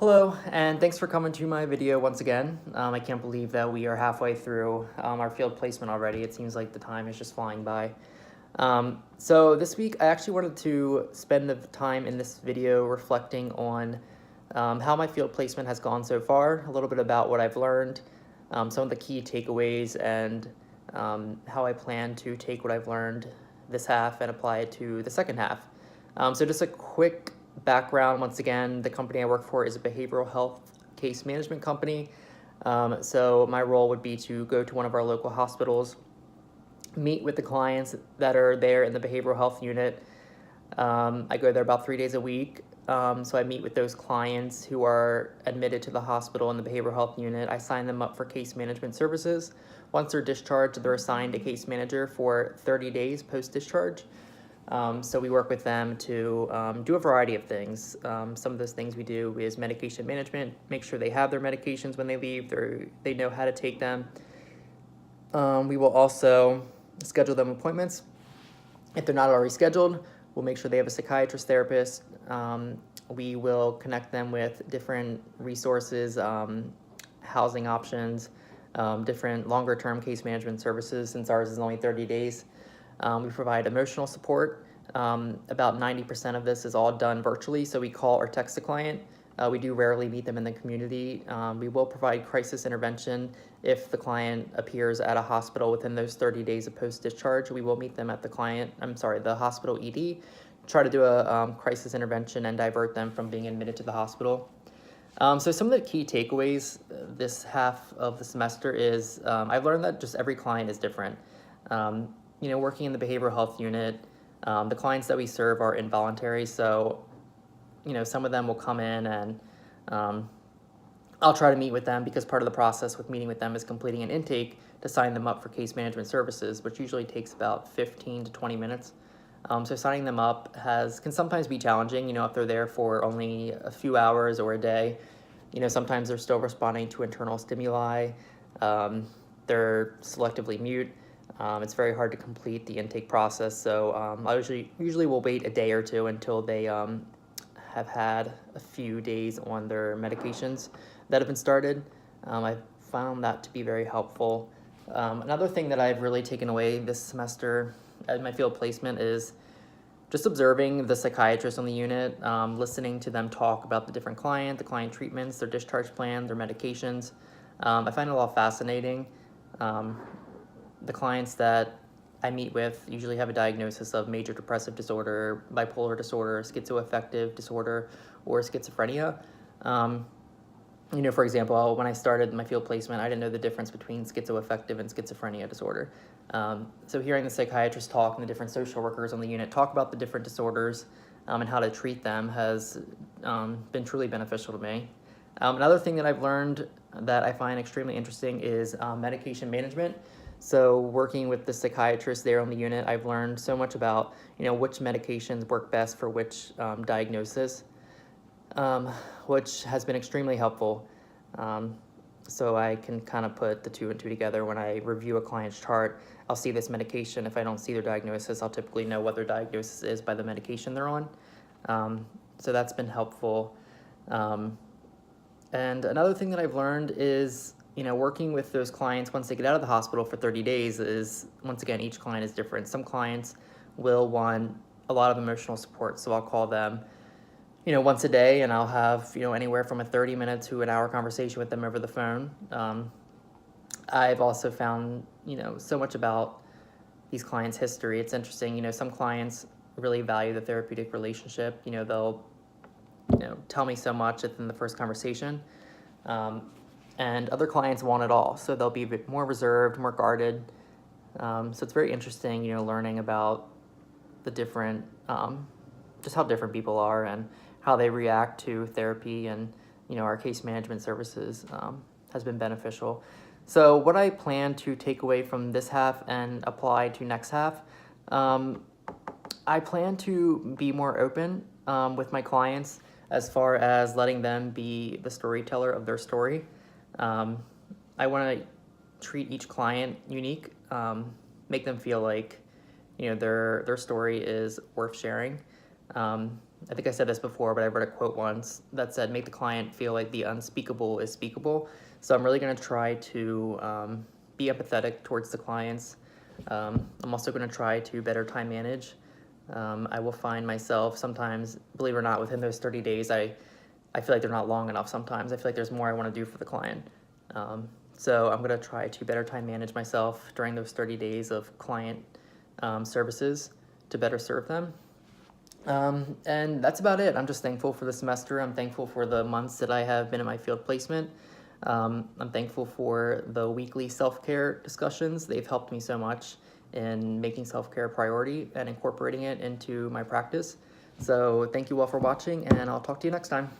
Hello, and thanks for coming to my video once again. I can't believe that we are halfway through our field placement already. It seems like the time is just flying by. So this week, I actually wanted to spend the time in this video reflecting on how my field placement has gone so far, a little bit about what I've learned, some of the key takeaways, and how I plan to take what I've learned this half and apply it to the second half. So just a quick background, once again, the company I work for is a behavioral health case management company. So my role would be to go to one of our local hospitals, meet with the clients that are there in the behavioral health unit. I go there about 3 days a week. So I meet with those clients who are admitted to the hospital in the behavioral health unit. I sign them up for case management services. Once they're discharged, they're assigned a case manager for 30 days post-discharge. So we work with them to do a variety of things. Some of those things we do is medication management, make sure they have their medications when they leave, they know how to take them. We will also schedule them appointments. If they're not already scheduled, we'll make sure they have a psychiatrist, therapist. We will connect them with different resources, housing options, different longer-term case management services, since ours is only 30 days. We provide emotional support. About 90% of this is all done virtually, so we call or text the client. We do rarely meet them in the community. We will provide crisis intervention if the client appears at a hospital within those 30 days of post-discharge. We will meet them at the hospital ED, try to do a crisis intervention and divert them from being admitted to the hospital. So some of the key takeaways this half of the semester is I've learned that just every client is different. Working in the behavioral health unit, the clients that we serve are involuntary, so some of them will come in and I'll try to meet with them, because part of the process with meeting with them is completing an intake to sign them up for case management services, which usually takes about 15 to 20 minutes. So signing them up can sometimes be challenging, if they're there for only a few hours or a day. Sometimes they're still responding to internal stimuli. They're selectively mute. It's very hard to complete the intake process, so I usually will wait a day or two until they have had a few days on their medications that have been started. I've found that to be very helpful. Another thing that I've really taken away this semester at my field placement is just observing the psychiatrists on the unit, listening to them talk about the client treatments, their discharge plan, their medications. I find it a lot fascinating. The clients that I meet with usually have a diagnosis of major depressive disorder, bipolar disorder, schizoaffective disorder, or schizophrenia. For example, when I started my field placement, I didn't know the difference between schizoaffective and schizophrenia disorder. So hearing the psychiatrists talk and the different social workers on the unit talk about the different disorders and how to treat them has been truly beneficial to me. Another thing that I've learned that I find extremely interesting is medication management. So working with the psychiatrist there on the unit, I've learned so much about, which medications work best for which diagnosis, which has been extremely helpful. So I can kind of put the two and two together. When I review a client's chart, I'll see this medication. If I don't see their diagnosis, I'll typically know what their diagnosis is by the medication they're on. So that's been helpful. And another thing that I've learned is, working with those clients once they get out of the hospital for 30 days is, once again, each client is different. Some clients will want a lot of emotional support, so I'll call them, once a day, and I'll have, anywhere from a 30-minute to an hour conversation with them over the phone. I've also found, so much about these clients' history. It's interesting, some clients really value the therapeutic relationship. They'll, tell me so much within the first conversation. And other clients want it all, so they'll be a bit more reserved, more guarded. So it's very interesting, learning about the different, just how different people are and how they react to therapy, and our case management services has been beneficial. So what I plan to take away from this half and apply to next half, I plan to be more open with my clients as far as letting them be the storyteller of their story. I want to treat each client unique, make them feel like, their story is worth sharing. I think I said this before, but I read a quote once that said, make the client feel like the unspeakable is speakable. So I'm really going to try to be empathetic towards the clients. I'm also going to try to better time manage. I will find myself sometimes, believe it or not, within those 30 days, I feel like they're not long enough sometimes. I feel like there's more I want to do for the client. So I'm going to try to better time manage myself during those 30 days of client services to better serve them. And that's about it. I'm just thankful for the semester. I'm thankful for the months that I have been in my field placement. I'm thankful for the weekly self-care discussions. They've helped me so much in making self-care a priority and incorporating it into my practice. So thank you all for watching, and I'll talk to you next time.